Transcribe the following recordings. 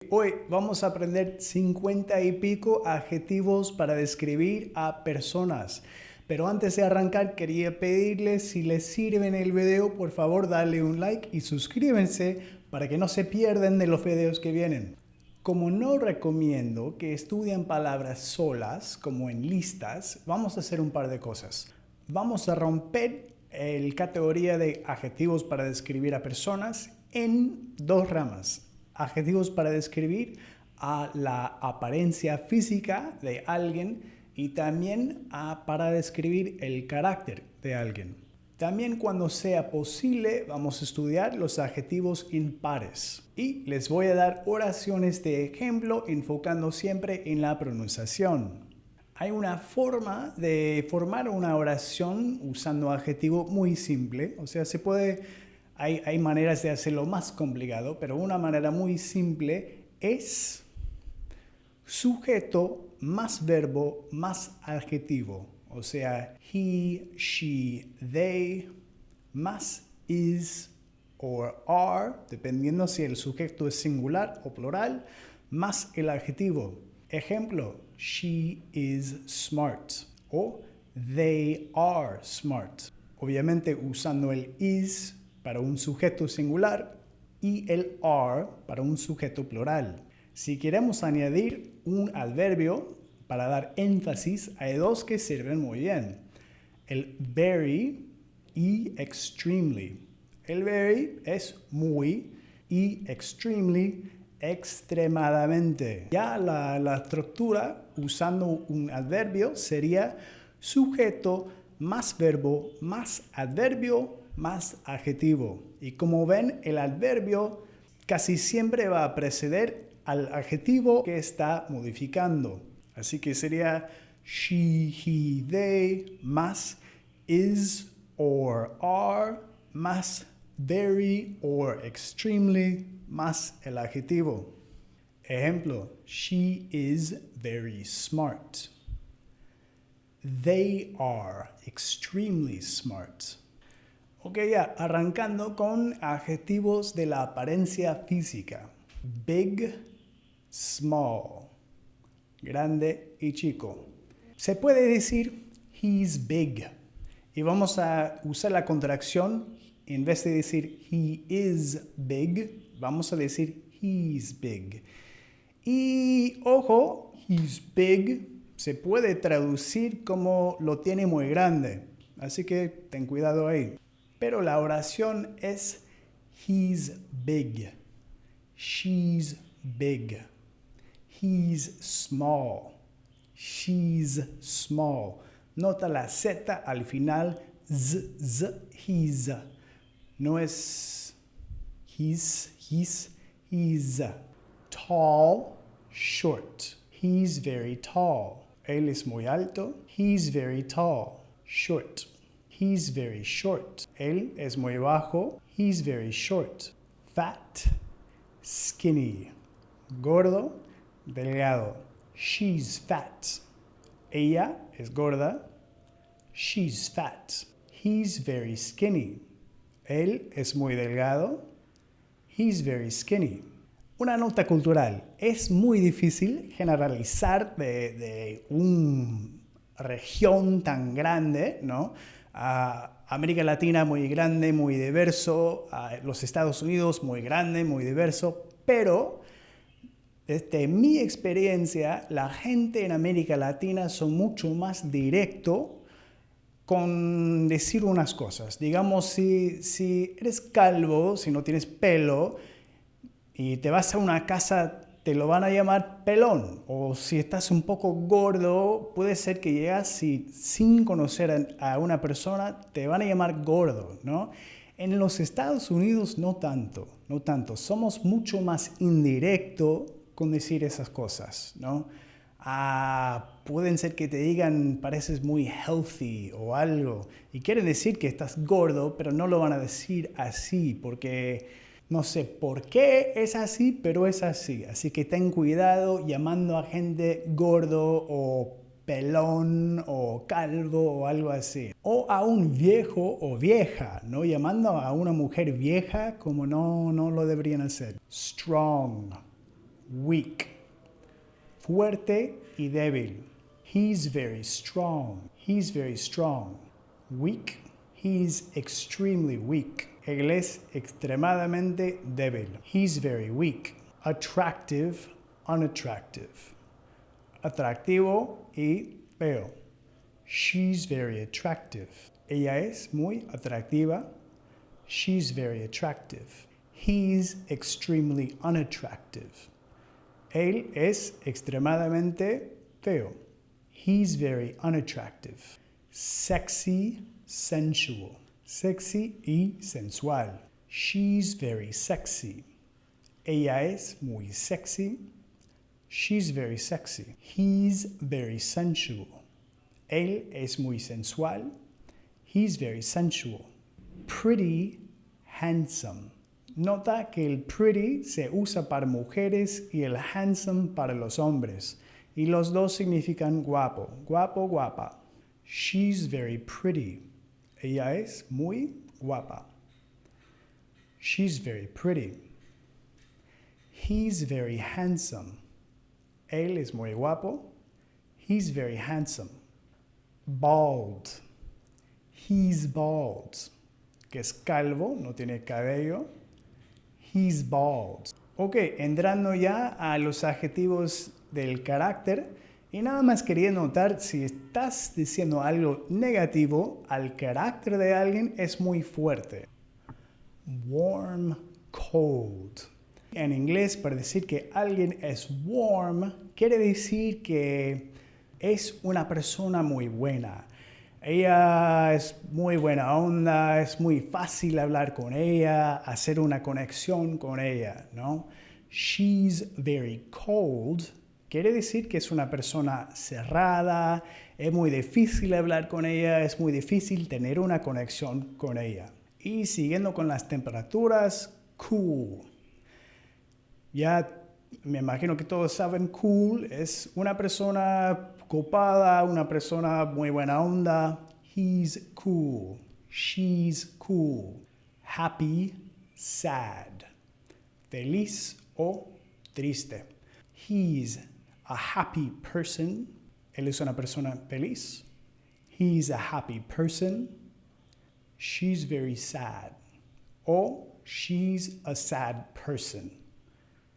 Hoy vamos a aprender 50 y pico adjetivos para describir a personas. Pero antes de arrancar quería pedirles, si les sirve el video, por favor darle un like y suscríbanse para que no se pierdan de los videos que vienen. Como no recomiendo que estudien palabras solas, como en listas, vamos a hacer un par de cosas. Vamos a romper la categoría de adjetivos para describir a personas en dos ramas. Adjetivos para describir a la apariencia física de alguien y también para describir el carácter de alguien. También cuando sea posible vamos a estudiar los adjetivos impares y les voy a dar oraciones de ejemplo enfocando siempre en la pronunciación. Hay una forma de formar una oración usando adjetivo muy simple, o sea, hay maneras de hacerlo más complicado, pero una manera muy simple es sujeto más verbo más adjetivo. O sea, he, she, they, más is or are, dependiendo si el sujeto es singular o plural, más el adjetivo. Ejemplo, she is smart o they are smart. Obviamente usando el is para un sujeto singular y el are para un sujeto plural. Si queremos añadir un adverbio para dar énfasis, hay dos que sirven muy bien. El very y extremely. El very es muy y extremely extremadamente. Ya la estructura usando un adverbio sería sujeto más verbo más adverbio más adjetivo. Y como ven, el adverbio casi siempre va a preceder al adjetivo que está modificando. Así que sería she, he, they, más is or are, más very or extremely, más el adjetivo. Ejemplo, she is very smart. They are extremely smart. Ok, ya, arrancando con adjetivos de la apariencia física. Big, small. Grande y chico. Se puede decir he's big. Y vamos a usar la contracción. En vez de decir he is big, vamos a decir he's big. Y ojo, he's big se puede traducir como lo tiene muy grande. Así que ten cuidado ahí. Pero la oración es he's big, she's big, he's small, she's small. Nota la Z al final, he's. No es he's. Tall, short. He's very tall. Él es muy alto. He's very tall. Short. He's very short. Él es muy bajo. He's very short. Fat, skinny. Gordo, delgado. She's fat. Ella es gorda. She's fat. He's very skinny. Él es muy delgado. He's very skinny. Una nota cultural. Es muy difícil generalizar de una región tan grande, ¿no? América Latina muy grande, muy diverso. Los Estados Unidos muy grande, muy diverso. Pero, desde mi experiencia, la gente en América Latina son mucho más directo con decir unas cosas. Digamos, si eres calvo, si no tienes pelo, y te vas a una casa, te lo van a llamar pelón. O si estás un poco gordo, puede ser que llegas y sin conocer a una persona, te van a llamar gordo, ¿no? En los Estados Unidos no tanto. Somos mucho más indirectos con decir esas cosas, ¿no? Pueden ser que te digan pareces muy healthy o algo. Y quieren decir que estás gordo, pero no lo van a decir así porque no sé por qué es así, pero es así. Así que ten cuidado llamando a gente gordo o pelón o calvo o algo así. O a un viejo o vieja, ¿no? Llamando a una mujer vieja como no lo deberían hacer. Strong, weak. Fuerte y débil. He's very strong. He's very strong. Weak. He's extremely weak. Él es extremadamente débil. He's very weak. Attractive, unattractive. Atractivo y feo. She's very attractive. Ella es muy atractiva. She's very attractive. He's extremely unattractive. Él es extremadamente feo. He's very unattractive. Sexy, sensual. Sexy y sensual. She's very sexy. Ella es muy sexy. She's very sexy. He's very sensual. Él es muy sensual. He's very sensual. Pretty, handsome. Nota que el pretty se usa para mujeres y el handsome para los hombres. Y los dos significan guapo, guapo, guapa. She's very pretty. Ella es muy guapa. She's very pretty. He's very handsome. Él es muy guapo. He's very handsome. Bald. He's bald. Que es calvo, no tiene cabello. He's bald. Ok, entrando ya a los adjetivos del carácter. Y nada más quería notar, si estás diciendo algo negativo, al carácter de alguien es muy fuerte. Warm, cold. En inglés, para decir que alguien es warm, quiere decir que es una persona muy buena. Ella es muy buena onda, es muy fácil hablar con ella, hacer una conexión con ella, ¿no? She's very cold. Quiere decir que es una persona cerrada, es muy difícil hablar con ella, es muy difícil tener una conexión con ella. Y siguiendo con las temperaturas, cool. Ya me imagino que todos saben, cool es una persona copada, una persona muy buena onda. He's cool. She's cool. Happy, sad. Feliz o triste. He's a happy person. Él es una persona feliz. He's a happy person. She's very sad. O she's a sad person.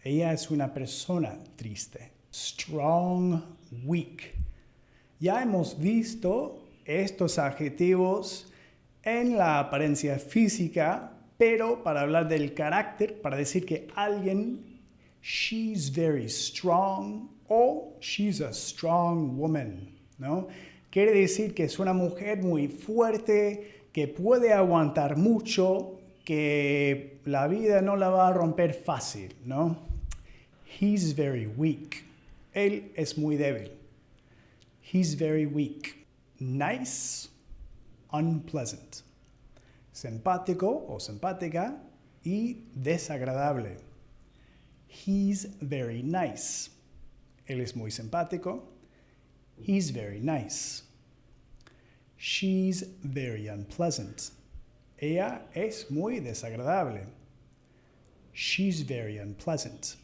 Ella es una persona triste. Strong, weak. Ya hemos visto estos adjetivos en la apariencia física, pero para hablar del carácter, para decir que alguien, she's very strong o she's a strong woman, ¿no? Quiere decir que es una mujer muy fuerte, que puede aguantar mucho, que la vida no la va a romper fácil, ¿no? He's very weak. Él es muy débil. He's very weak. Nice, unpleasant. Simpático o simpática y desagradable. He's very nice. Él es muy simpático. He's very nice. She's very unpleasant. Ella es muy desagradable. She's very unpleasant.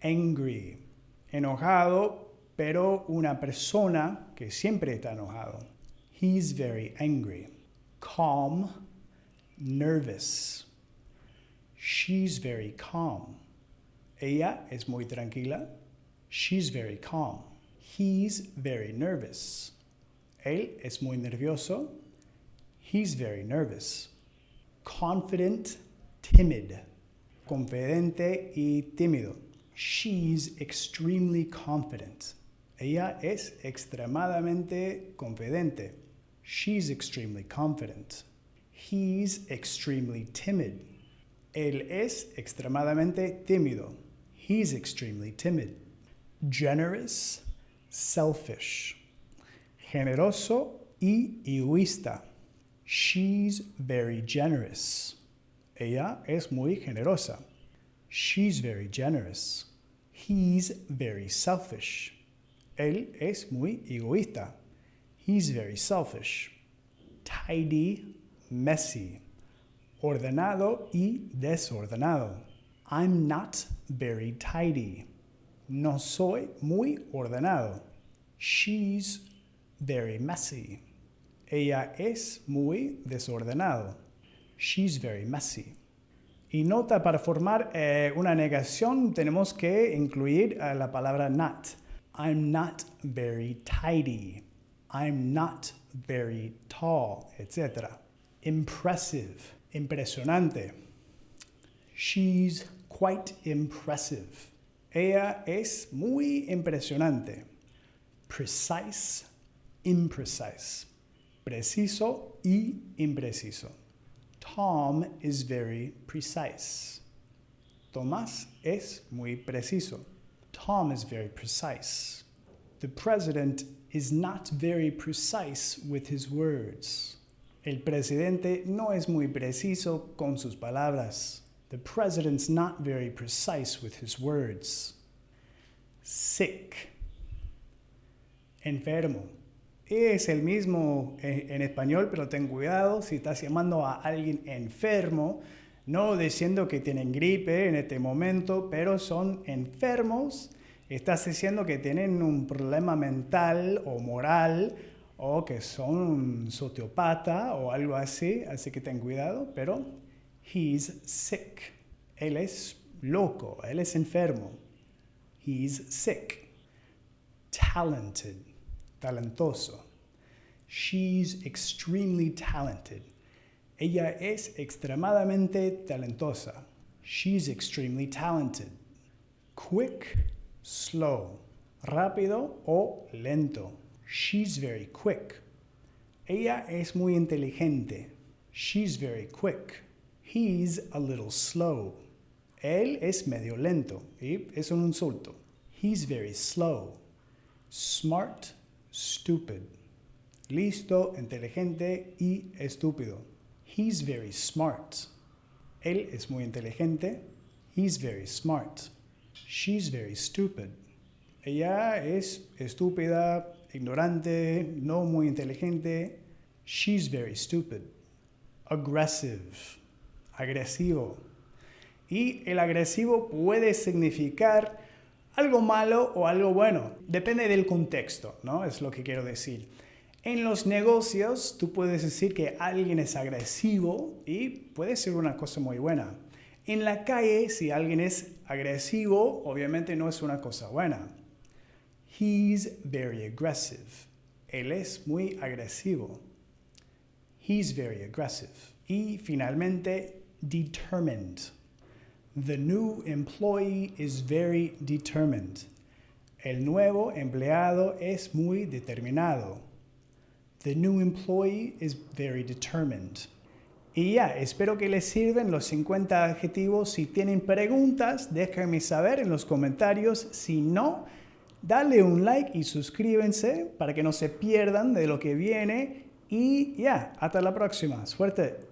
Angry. Enojado, pero una persona que siempre está enojado. He's very angry. Calm. Nervous. She's very calm. Ella es muy tranquila. She's very calm. He's very nervous. Él es muy nervioso. He's very nervous. Confident, timid. Confidente y tímido. She's extremely confident. Ella es extremadamente confidente. She's extremely confident. He's extremely timid. Él es extremadamente tímido. He's extremely timid. Generous, selfish. Generoso y egoísta. She's very generous. Ella es muy generosa. She's very generous. He's very selfish. Él es muy egoísta. He's very selfish. Tidy, messy. Ordenado y desordenado. I'm not very tidy. No soy muy ordenado. She's very messy. Ella es muy desordenado. She's very messy. Y nota, para formar una negación tenemos que incluir la palabra not. I'm not very tidy. I'm not very tall, etc. Impressive, impresionante. She's quite impressive. Ella es muy impresionante. Precise, imprecise. Preciso y impreciso. Tom is very precise. Tomás es muy preciso. Tom is very precise. The president is not very precise with his words. El presidente no es muy preciso con sus palabras. The president's not very precise with his words. Sick. Enfermo. Es el mismo en español, pero ten cuidado si estás llamando a alguien enfermo, no diciendo que tienen gripe en este momento, pero son enfermos. Estás diciendo que tienen un problema mental o moral o que son un sociópata o algo así que ten cuidado, pero he's sick. Él es loco, él es enfermo. He's sick. Talented, talentoso. She's extremely talented. Ella es extremadamente talentosa. She's extremely talented. Quick, slow. Rápido o lento. She's very quick. Ella es muy inteligente. She's very quick. He's a little slow. Él es medio lento y es un insulto. He's very slow. Smart, stupid. Listo, inteligente y estúpido. He's very smart. Él es muy inteligente. He's very smart. She's very stupid. Ella es estúpida, ignorante, no muy inteligente. She's very stupid. Aggressive. Agresivo. Y el agresivo puede significar algo malo o algo bueno. Depende del contexto, ¿no? Es lo que quiero decir. En los negocios, tú puedes decir que alguien es agresivo y puede ser una cosa muy buena. En la calle, si alguien es agresivo, obviamente no es una cosa buena. He's very aggressive. Él es muy agresivo. He's very aggressive. Y finalmente, determined. The new employee is very determined. El nuevo empleado es muy determinado. The new employee is very determined. Y ya, espero que les sirvan los 50 adjetivos. Si tienen preguntas, déjenme saber en los comentarios. Si no, dale un like y suscríbanse para que no se pierdan de lo que viene. Y ya, hasta la próxima. Suerte.